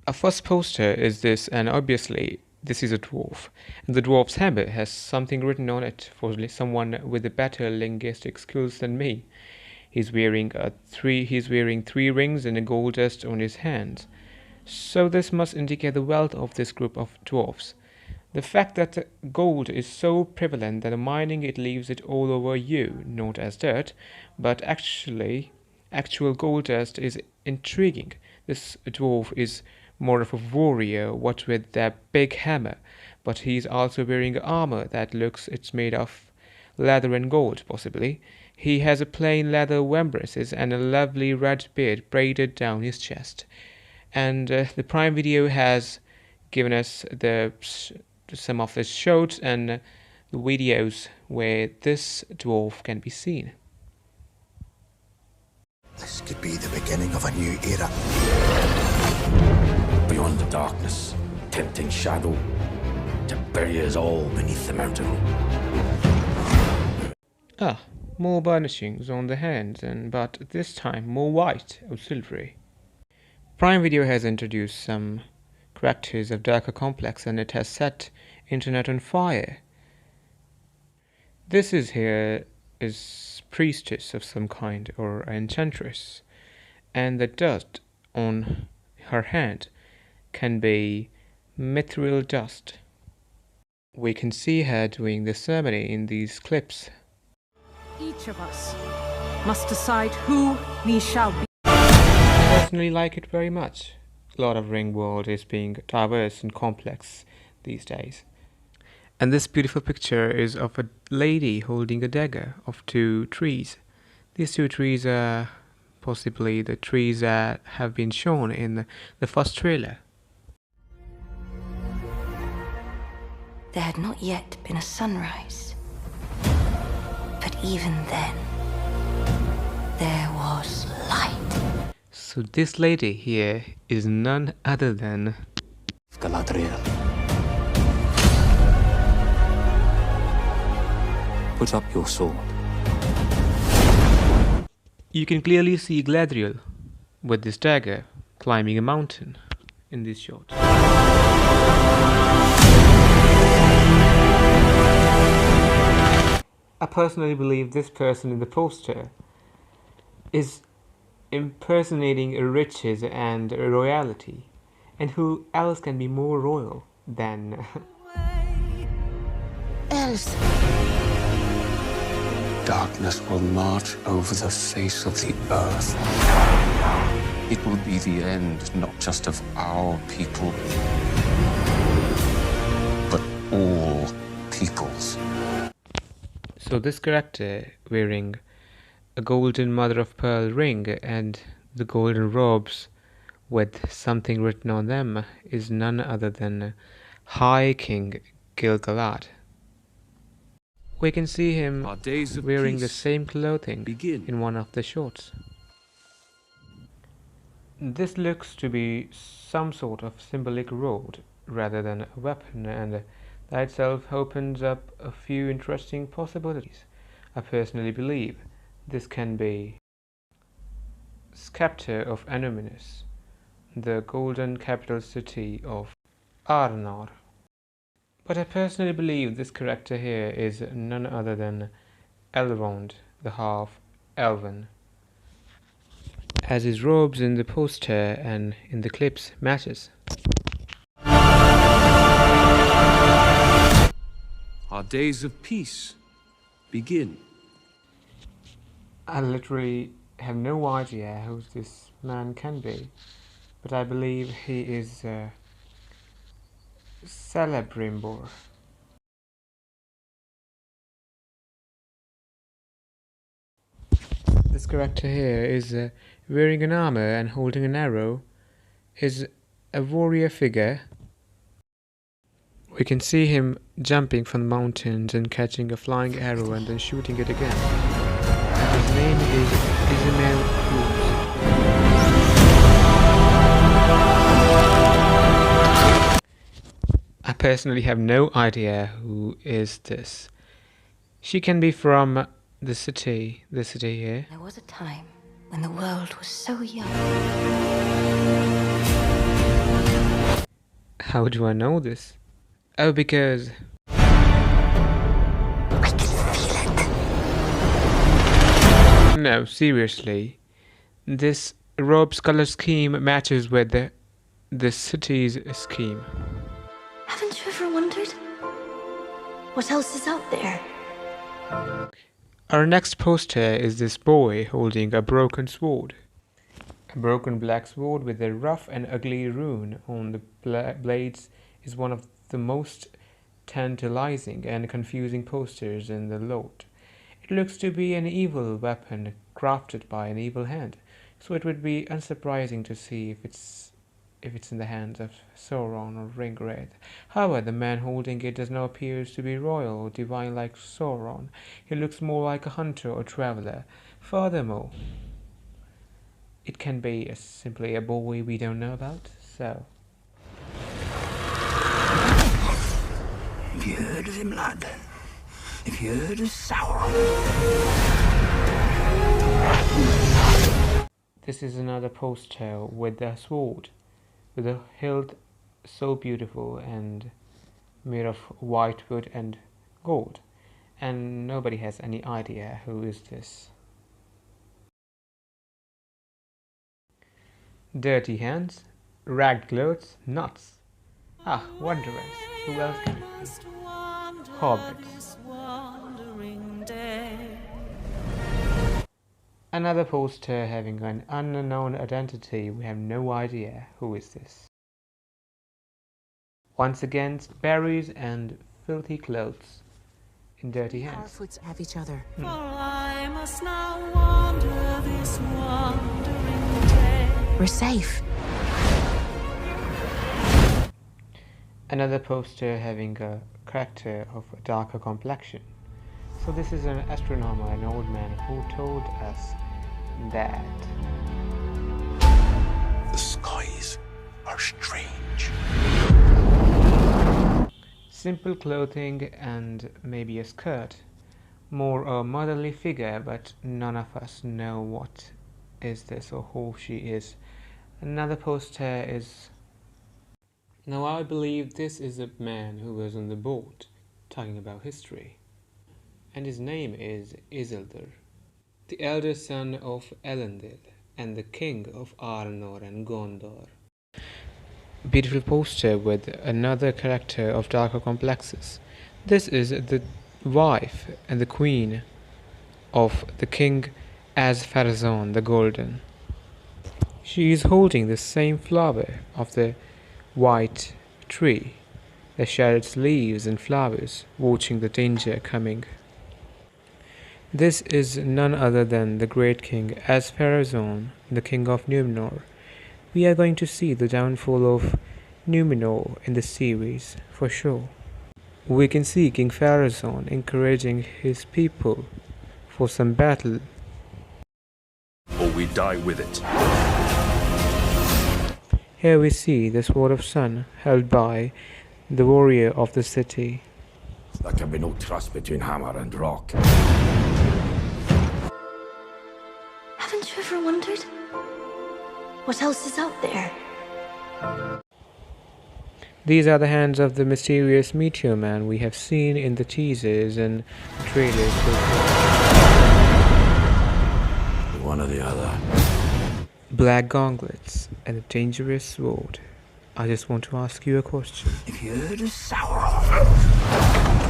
Our first poster is this, and obviously this is a dwarf. And the dwarf's hammer has something written on it for someone with a better linguistic skills than me. He's wearing three rings and a gold dust on his hands. So this must indicate the wealth of this group of dwarfs. The fact that gold is so prevalent that mining it leaves it all over you, not as dirt, but actual gold dust is intriguing. This dwarf is more of a warrior, what with that big hammer, but he's also wearing armor that looks it's made of leather and gold, possibly. He has a plain leather vambraces and a lovely red beard braided down his chest. And the Prime Video has given us some of the shots and the videos where this dwarf can be seen. This could be the beginning of a new era. Beyond the darkness, tempting shadow, to bury us all beneath the mountain. Ah, more burnishings on the hands, but this time more white or silvery. Prime Video has introduced some characters of darker complex, and it has set internet on fire. This is priestess of some kind or enchantress, and the dust on her hand can be mithril dust. We can see her doing the ceremony in these clips. Each of us must decide who we shall be. I personally like it very much. A lot of Ring World is being diverse and complex these days. And this beautiful picture is of a lady holding a dagger of two trees. These two trees are possibly the trees that have been shown in the first trailer. There had not yet been a sunrise. But even then, there was light. So this lady here is none other than Galadriel. Put up your sword. You can clearly see Galadriel with this dagger climbing a mountain in this shot. I personally believe this person in the poster is impersonating riches and royalty, and who else can be more royal than Elves. Darkness will march over the face of the earth. It will be the end, not just of our people, but all peoples. So this character wearing a golden mother of pearl ring and the golden robes with something written on them is none other than High King Gil-galad. We can see him wearing the same clothing in one of the shots. This looks to be some sort of symbolic rod rather than a weapon, and that itself opens up a few interesting possibilities. I personally believe this can be Chracter of Anominus, the golden capital city of Arnor. But I personally believe this character here is none other than Elrond, the half-elven, as his robes in the poster and in the clips matches. Our days of peace begin. I literally have no idea who this man can be, but I believe he is Celebrimbor. This character here is wearing an armor and holding an arrow, is a warrior figure. We can see him jumping from the mountains and catching a flying arrow and then shooting it again. And his name is Ismael Cruz. I personally have no idea who is this. She can be from the city here. There was a time when the world was so young. How do I know this? Oh, because I can feel it. no, seriously. This robe's color scheme matches with the city's scheme. Haven't you ever wondered what else is out there? Our next poster is this boy holding a broken sword. A broken black sword with a rough and ugly rune on the blades is one of the most tantalizing and confusing posters in the lot. It looks to be an evil weapon crafted by an evil hand, so it would be unsurprising to see if it's in the hands of Sauron or Ringwraith. However, the man holding it does not appear to be royal or divine like Sauron. He looks more like a hunter or traveler. Furthermore, it can be simply a boy we don't know about, so... Have you heard of him, lad? Have you heard of Sauron? This is another poster with a sword, with a hilt so beautiful and made of white wood and gold, and nobody has any idea who is this. Dirty hands, ragged clothes, nuts. Ah, wanderers. Who else can it be? Hobbits. Another poster having an unknown identity. We have no idea who is this. Once again, berries and filthy clothes in dirty hands. Powerful have each other. For I must now wander this wandering day. We're safe. Another poster having a Chracter of a darker complexion. So this is an astronomer, an old man, who told us that The skies are strange. simple clothing and maybe a skirt. More a motherly figure, but none of us know what is this or who she is. Another poster is... Now I believe this is a man who was on the boat, talking about history. And his name is Isildur, the elder son of Elendil and the king of Arnor and Gondor. Beautiful poster with another character of darker complexes. This is the wife and the queen of the king As-Pharazôn the Golden. She is holding the same flower of the white tree that shed its leaves and flowers, watching the danger coming. This is none other than the great king As-Pharazôn, the king of Numenor. We are going to see the downfall of Numenor in the series, for sure. We can see King Pharazôn encouraging his people for some battle. Or we die with it. Here we see the Sword of Sun held by the warrior of the city. There can be no trust between hammer and rock. Haven't you ever wondered what else is out there? These are the hands of the mysterious Meteor Man we have seen in the teasers and trailers. One or the other. Black gauntlets and a dangerous sword. I just want to ask you a question. Have you heard of Sauron?